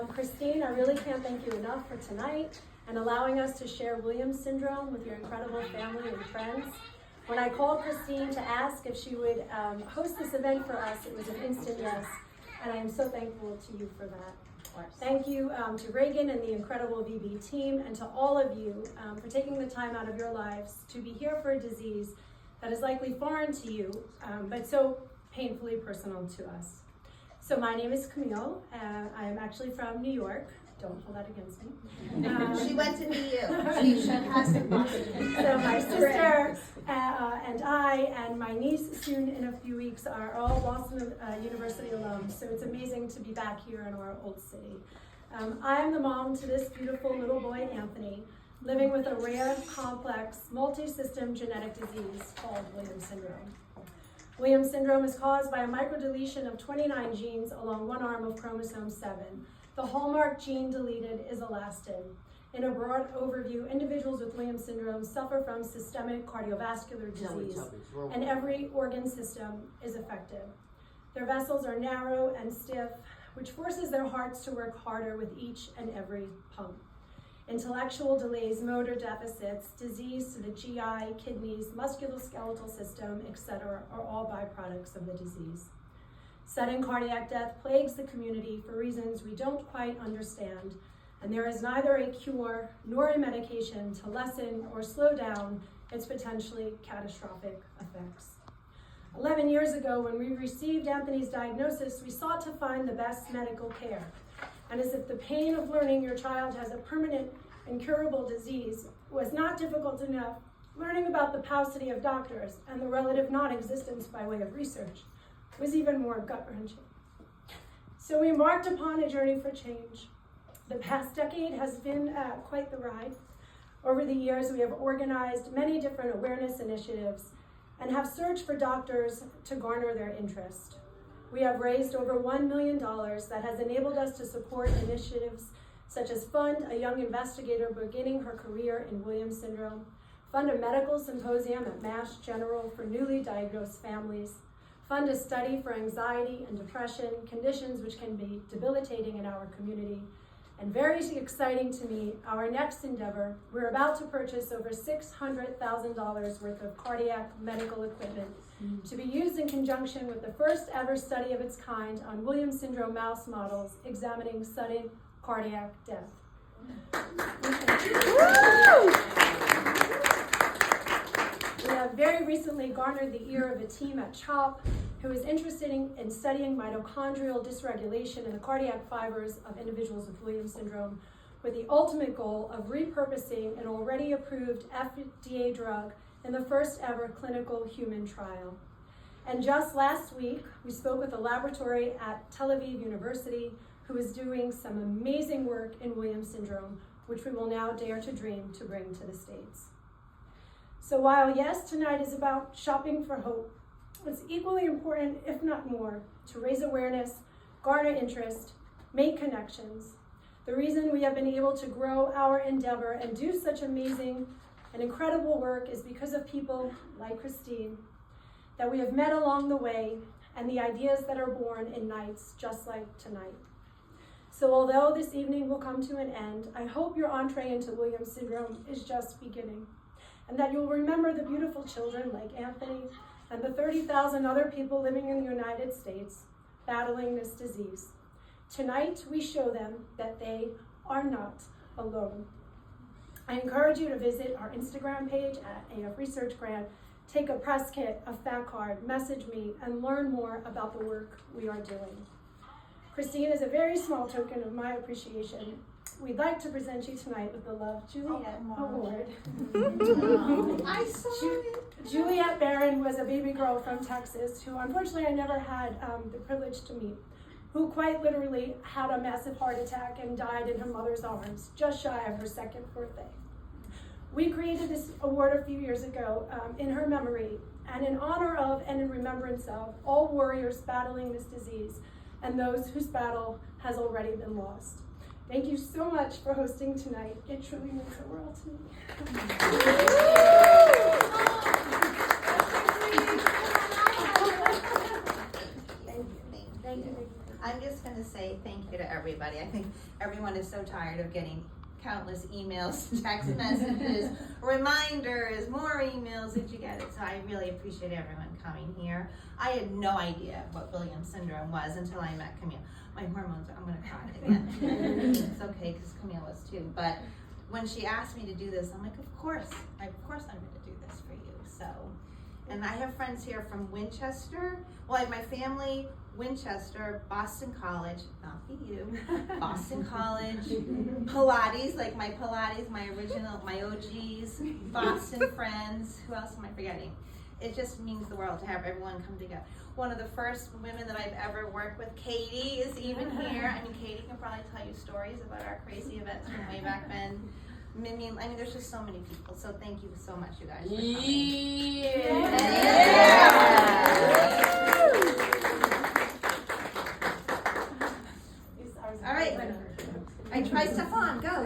Christine, I really can't thank you enough for tonight and allowing us to share Williams syndrome with your incredible family and friends. When I called Christine to ask if she would host this event for us, it was an instant yes, and I am so thankful to you for that. Thank you to Reagan and the incredible VB team, and to all of you for taking the time out of your lives to be here for a disease that is likely foreign to you, but so painfully personal to us. So my name is Camille. I am actually from New York. Don't hold that against me. She went to BU. She's fantastic. So my sister and I and my niece soon in a few weeks are all Boston University alums. So it's amazing to be back here in our old city. I am the mom to this beautiful little boy, Anthony, living with a rare, complex, multi-system genetic disease called Williams syndrome. Williams syndrome is caused by a microdeletion of 29 genes along one arm of chromosome 7. The hallmark gene deleted is elastin. In a broad overview, individuals with Williams syndrome suffer from systemic cardiovascular disease, and every organ system is affected. Their vessels are narrow and stiff, which forces their hearts to work harder with each and every pump. Intellectual delays, motor deficits, disease to the GI, kidneys, musculoskeletal system, etc. are all byproducts of the disease. Sudden cardiac death plagues the community for reasons we don't quite understand, and there is neither a cure nor a medication to lessen or slow down its potentially catastrophic effects. 11 years ago, when we received Anthony's diagnosis, we sought to find the best medical care. And as if the pain of learning your child has a permanent incurable disease was not difficult enough, learning about the paucity of doctors and the relative non-existence by way of research was even more gut-wrenching. So we embarked upon a journey for change. The past decade has been quite the ride. Over the years, we have organized many different awareness initiatives and have searched for doctors to garner their interest. We have raised over $1 million that has enabled us to support initiatives such as fund a young investigator beginning her career in Williams syndrome, fund a medical symposium at Mass General for newly diagnosed families, fund a study for anxiety and depression, conditions which can be debilitating in our community, and very exciting to me, our next endeavor, we're about to purchase over $600,000 worth of cardiac medical equipment to be used in conjunction with the first ever study of its kind on Williams syndrome mouse models examining sudden cardiac death. We have very recently garnered the ear of a team at CHOP who is interested in studying mitochondrial dysregulation in the cardiac fibers of individuals with Williams syndrome, with the ultimate goal of repurposing an already approved FDA drug in the first ever clinical human trial. And just last week, we spoke with a laboratory at Tel Aviv University who is doing some amazing work in Williams syndrome, which we will now dare to dream to bring to the States. So while yes, tonight is about shopping for hope, it's equally important, if not more, to raise awareness, garner interest, make connections. The reason we have been able to grow our endeavor and do such amazing and incredible work is because of people like Christine that we have met along the way and the ideas that are born in nights just like tonight. So although this evening will come to an end, I hope your entree into Williams syndrome is just beginning, and that you'll remember the beautiful children like Anthony and the 30,000 other people living in the United States battling this disease. Tonight, we show them that they are not alone. I encourage you to visit our Instagram page at AF Research Grant, take a press kit, a fact card, message me, and learn more about the work we are doing. Christine, is a very small token of my appreciation, we'd like to present you tonight with the Love Juliet Award. I saw it. Juliet Barron was a baby girl from Texas who unfortunately I never had the privilege to meet, who quite literally had a massive heart attack and died in her mother's arms, just shy of her 2nd birthday. We created this award a few years ago in her memory and in honor of and in remembrance of all warriors battling this disease and those whose battle has already been lost. Thank you so much for hosting tonight. It truly means the world to me. Thank you. Thank you. I'm just gonna say thank you to everybody. I think everyone is so tired of getting countless emails, text messages, reminders, more emails. Did you get it? So I really appreciate everyone coming here. I had no idea what Williams syndrome was until I met Camille. My hormones, I'm gonna cry again. It's okay, because Camille was too. But when she asked me to do this, I'm like, of course I'm gonna do this for you. So, and I have friends here from Winchester. Well, I have my family, Winchester, Boston College, not BU, Boston College, Pilates, like my Pilates, my OGs, Boston friends. Who else am I forgetting? It just means the world to have everyone come together. One of the first women that I've ever worked with, Katie, is even here. I mean, Katie can probably tell you stories about our crazy events from way back then. Mimi, I mean, there's just so many people. So thank you so much, you guys, for coming. All right. I tried Stefan. Go.